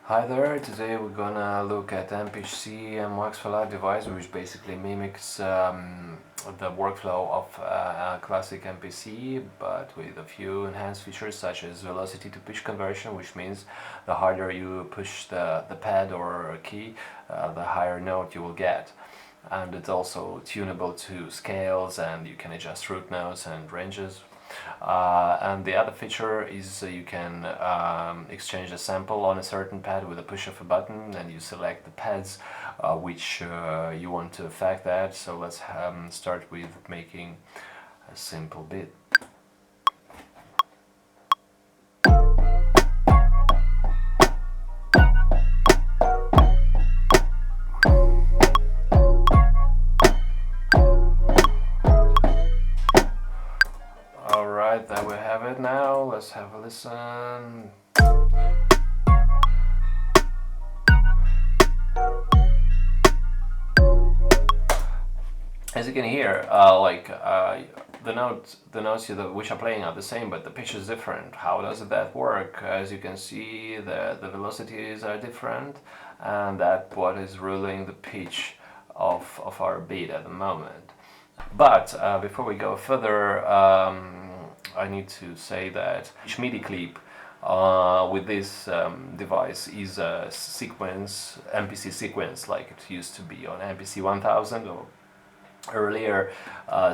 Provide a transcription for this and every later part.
Hi there, today we're gonna look at Ehmpitchsee M4L device, which basically mimics the workflow of a classic MPC, but with a few enhanced features such as velocity to pitch conversion, which means the harder you push the pad or key, the higher note you will get. And it's also tunable to scales, and you can adjust root notes and ranges. And the other feature is you can exchange a sample on a certain pad with a push of a button, and you select the pads which you want to affect that. So let's start with making a simple bit. Alright, there we have it now. Let's have a listen. As you can hear, the notes which are playing are the same, but the pitch is different. How does that work? As you can see, the velocities are different, and that's what is ruling the pitch of our beat at the moment. But before we go further, I need to say that each MIDI clip with this device is a sequence, MPC sequence, like it used to be on MPC 1000 or earlier.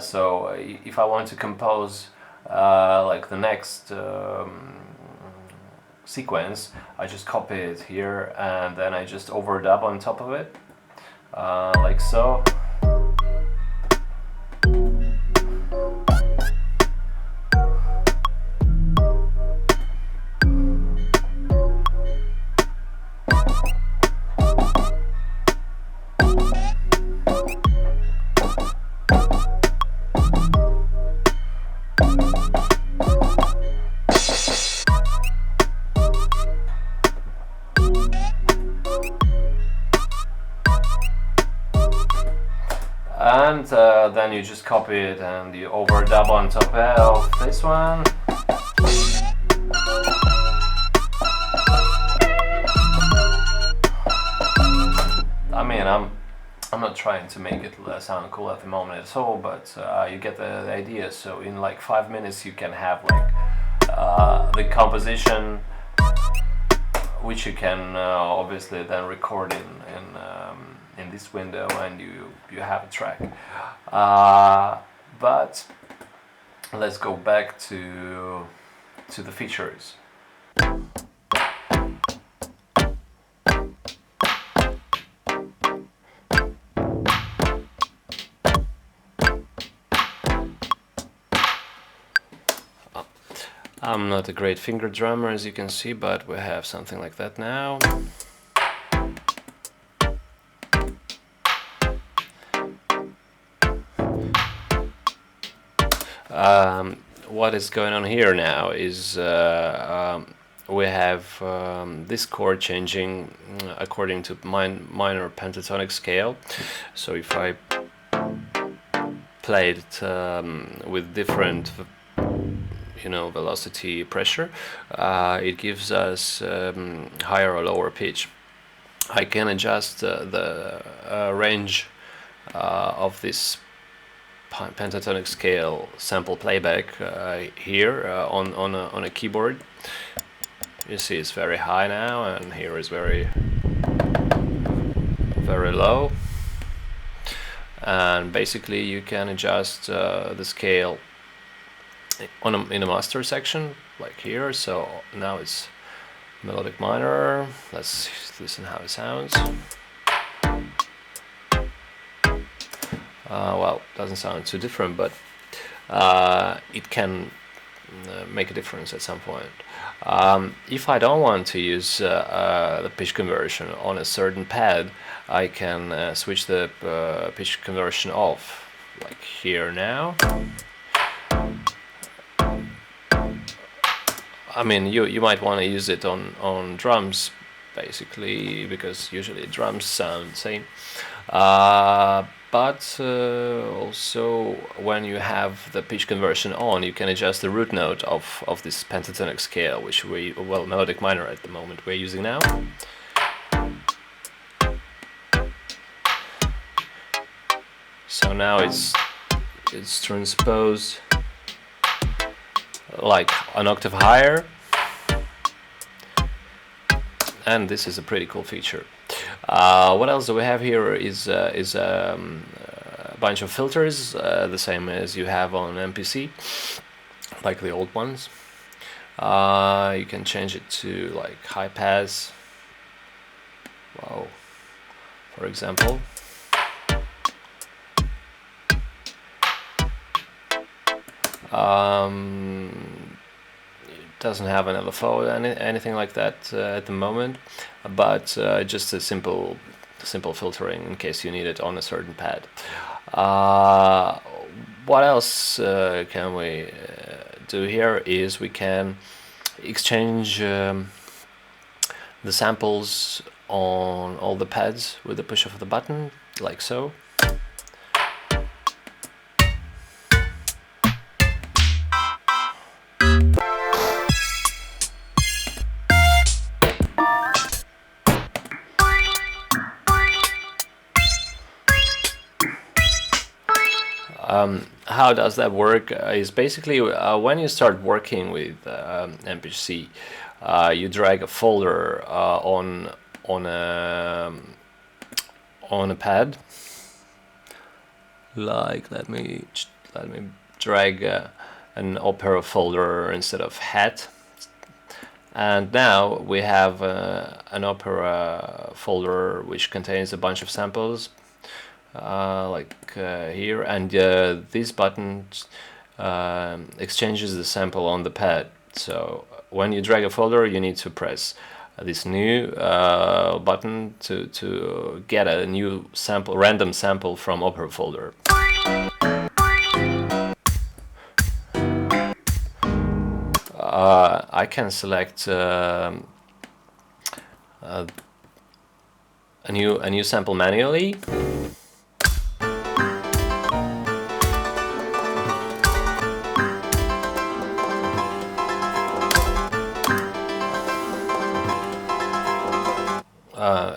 So if I want to compose like the next sequence, I just copy it here and then I just overdub on top of it, like so. And then you just copy it and you overdub on top of this one. I mean, I'm not trying to make it sound cool at the moment at all, but you get the idea. So in like 5 minutes you can have like the composition, which you can obviously then record in this window, and you have a track. But let's go back to the features. I'm not a great finger drummer, as you can see, but we have something like that now. What is going on here now is we have this chord changing according to minor pentatonic scale. So if I play it with different velocity pressure, it gives us higher or lower pitch. I can adjust the range of this pentatonic scale sample playback here on a keyboard. You see it's very high now, and here is very low. And basically you can adjust the scale in a master section, like here. So now it's melodic minor. Let's listen how it sounds. Well, doesn't sound too different, but it can make a difference at some point. If I don't want to use the pitch conversion on a certain pad, I can switch the pitch conversion off, like here now. I mean, you might want to use it on drums, basically, because usually drums sound the same. But also when you have the pitch conversion on, you can adjust the root note of this pentatonic scale, which melodic minor at the moment we're using now. So now it's transposed like an octave higher, and this is a pretty cool feature. What else do we have here is a bunch of filters, the same as you have on MPC, like the old ones. You can change it to like high pass, wow, for example. It doesn't have an LFO or anything like that at the moment, but just a simple filtering in case you need it on a certain pad. What else can we do here is we can exchange the samples on all the pads with the push of the button, like so. How does that work? Is basically when you start working with Ehmpitchsee, you drag a folder on a pad. Like let me drag an opera folder instead of hat, and now we have an opera folder which contains a bunch of samples. Here, and this button exchanges the sample on the pad. So when you drag a folder, you need to press this new button to get a new sample, random sample from opera folder. I can select a new sample manually.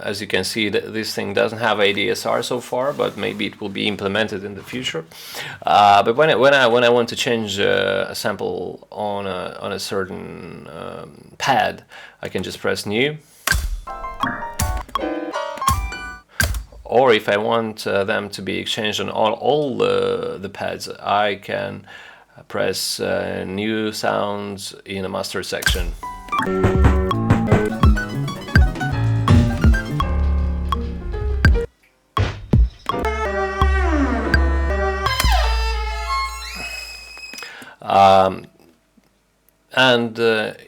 As you can see, this thing doesn't have ADSR so far, but maybe it will be implemented in the future. But when I want to change a sample on a certain pad, I can just press new. Or if I want them to be exchanged on all the pads, I can press new sounds in a master section.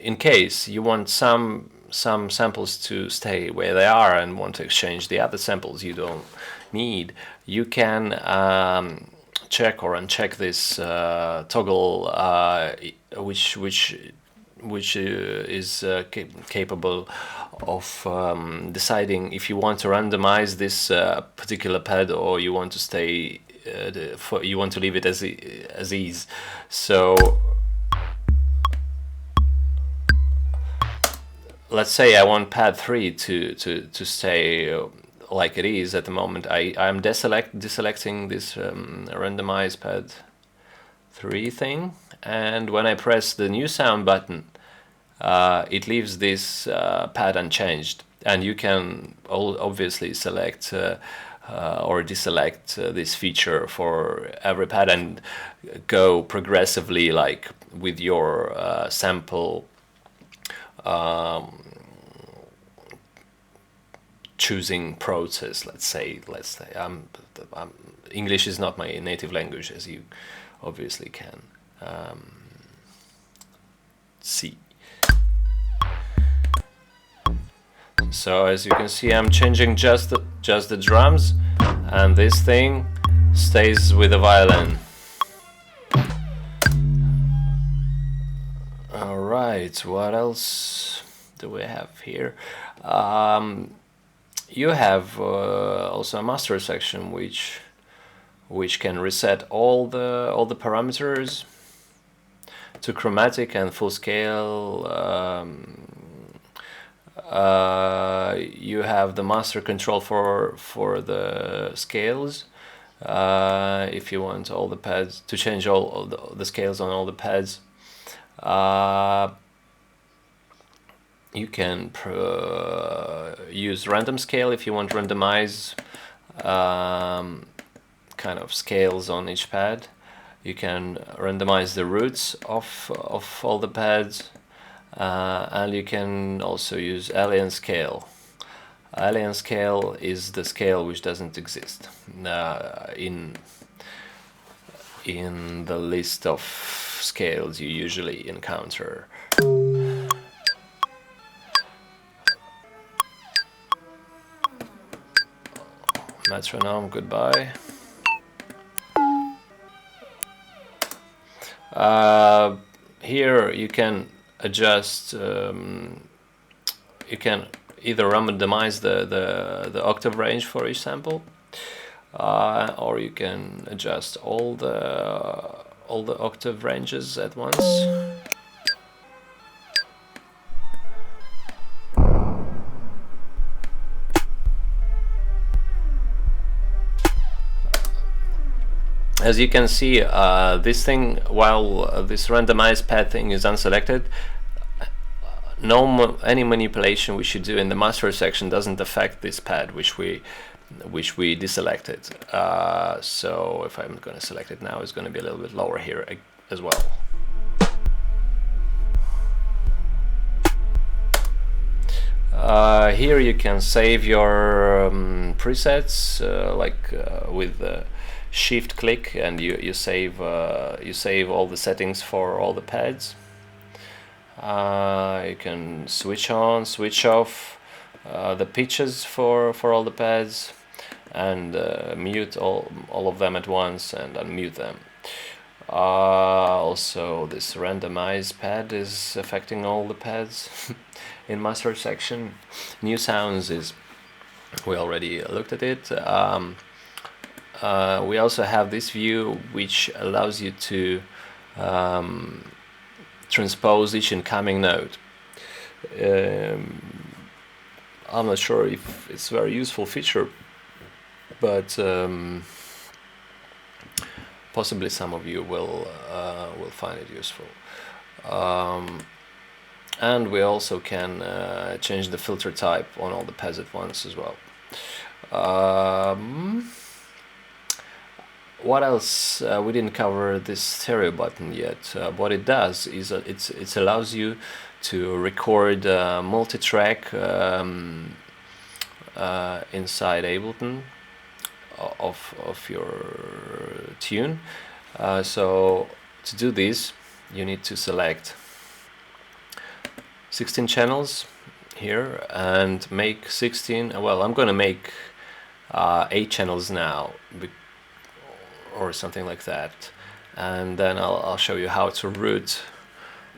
In case you want some samples to stay where they are and want to exchange the other samples you don't need, you can check or uncheck this toggle, which is capable of deciding if you want to randomize this particular pad or you want to stay. You want to leave it as is. So let's say I want pad 3 to stay like it is at the moment. I'm deselecting this randomize pad 3 thing, and when I press the new sound button, it leaves this pad unchanged, and you can obviously select or deselect this feature for every pad and go progressively, like with your sample choosing process. Let's say English is not my native language, as you obviously can see. So as you can see, I'm changing just the drums, and this thing stays with the violin. All right, what else do we have here? You have also a master section which can reset all the parameters to chromatic and full scale. You have the master control for the scales, if you want all the pads to change all the scales on all the pads. You can use random scale if you want randomize kind of scales on each pad. You can randomize the roots of all the pads, and you can also use alien scale. Alien scale is the scale which doesn't exist in the list of scales you usually encounter. Metronome, goodbye. Here you can adjust, you can either randomize the octave range for each sample, or you can adjust all the octave ranges at once. As you can see, this thing, while this randomized pad thing is unselected, any manipulation we should do in the master section doesn't affect this pad which we deselected. So if I'm going to select it now, it's going to be a little bit lower here as well. Here you can save your presets with shift click, and you save all the settings for all the pads. You can switch on, switch off the pitches for all the pads, and mute all of them at once and unmute them. Also, this randomize pad is affecting all the pads in master section. New sounds is, we already looked at it. We also have this view which allows you to transpose each incoming note. I'm not sure if it's a very useful feature, but possibly some of you will find it useful. And we also can change the filter type on all the pads at once as well. What else? We didn't cover this stereo button yet. What it does is it allows you to record multitrack inside Ableton of your tune. So to do this, you need to select 16 channels here and make 16. Well, I'm gonna make 8 channels now, or something like that, and then I'll show you how to route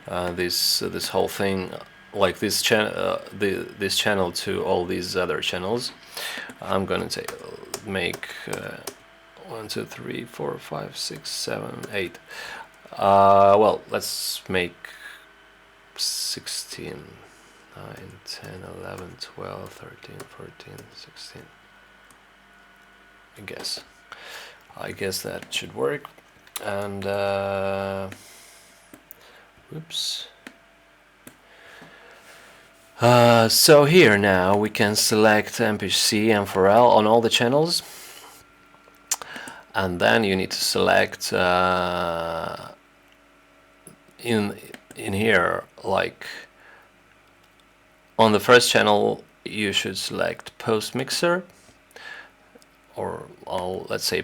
this whole thing, like this this channel to all these other channels. I'm gonna make 1, 2, 3, 4, 5, 6, 7, 8. Well, let's make 16, 9, 10, 11, 12, 13, 14, 16. I guess that should work. And oops. So here now we can select Ehmpitchsee M4L on all the channels, and then you need to select in here, like on the first channel you should select post mixer, or let's say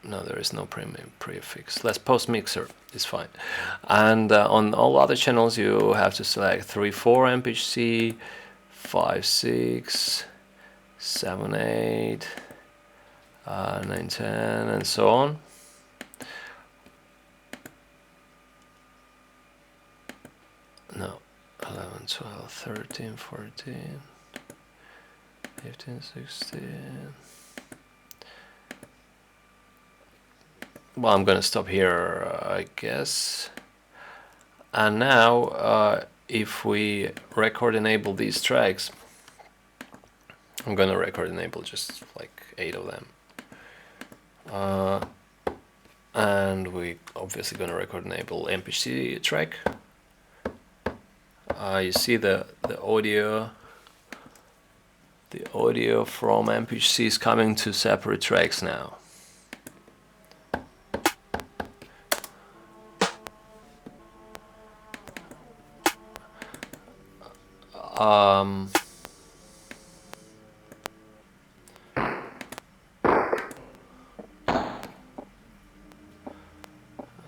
no, there is no prefix. Let's post mixer is fine. And on all other channels you have to select 3, 4 Ehmpitchsee, 5, 6, 7, 8, 9, 10, and so on. No, 11, 12, 13, 14, 15, 16. Well, I'm gonna stop here, I guess. And now, if we record enable these tracks, I'm gonna record enable just like 8 of them. and we obviously gonna record enable Ehmpitchsee track. You see the audio. The audio from Ehmpitchsee is coming to separate tracks now.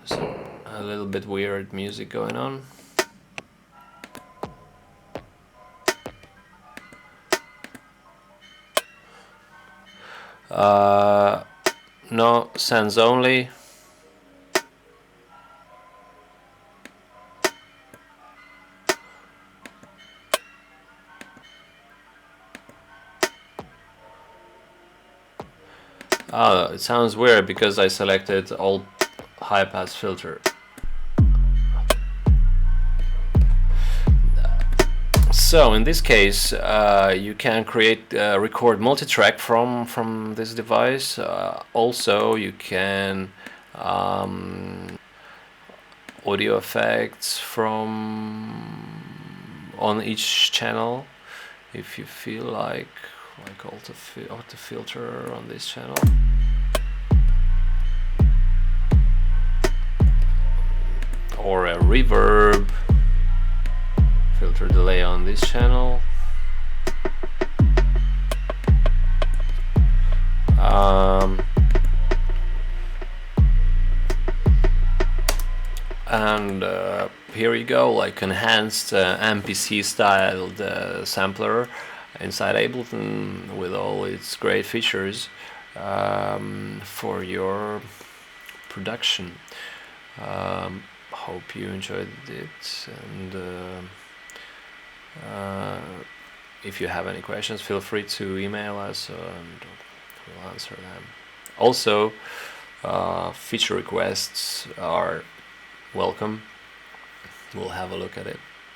So a little bit weird music going on. No, sounds only. Oh, it sounds weird because I selected all high pass filter. So in this case, you can record multitrack from this device. Also, you can audio effects on each channel if you feel like auto filter on this channel. Or a reverb filter delay on this channel. And here you go, like enhanced MPC styled sampler inside Ableton with all its great features for your production. Hope you enjoyed it, and if you have any questions, feel free to email us and we'll answer them. Also, feature requests are welcome. We'll have a look at it.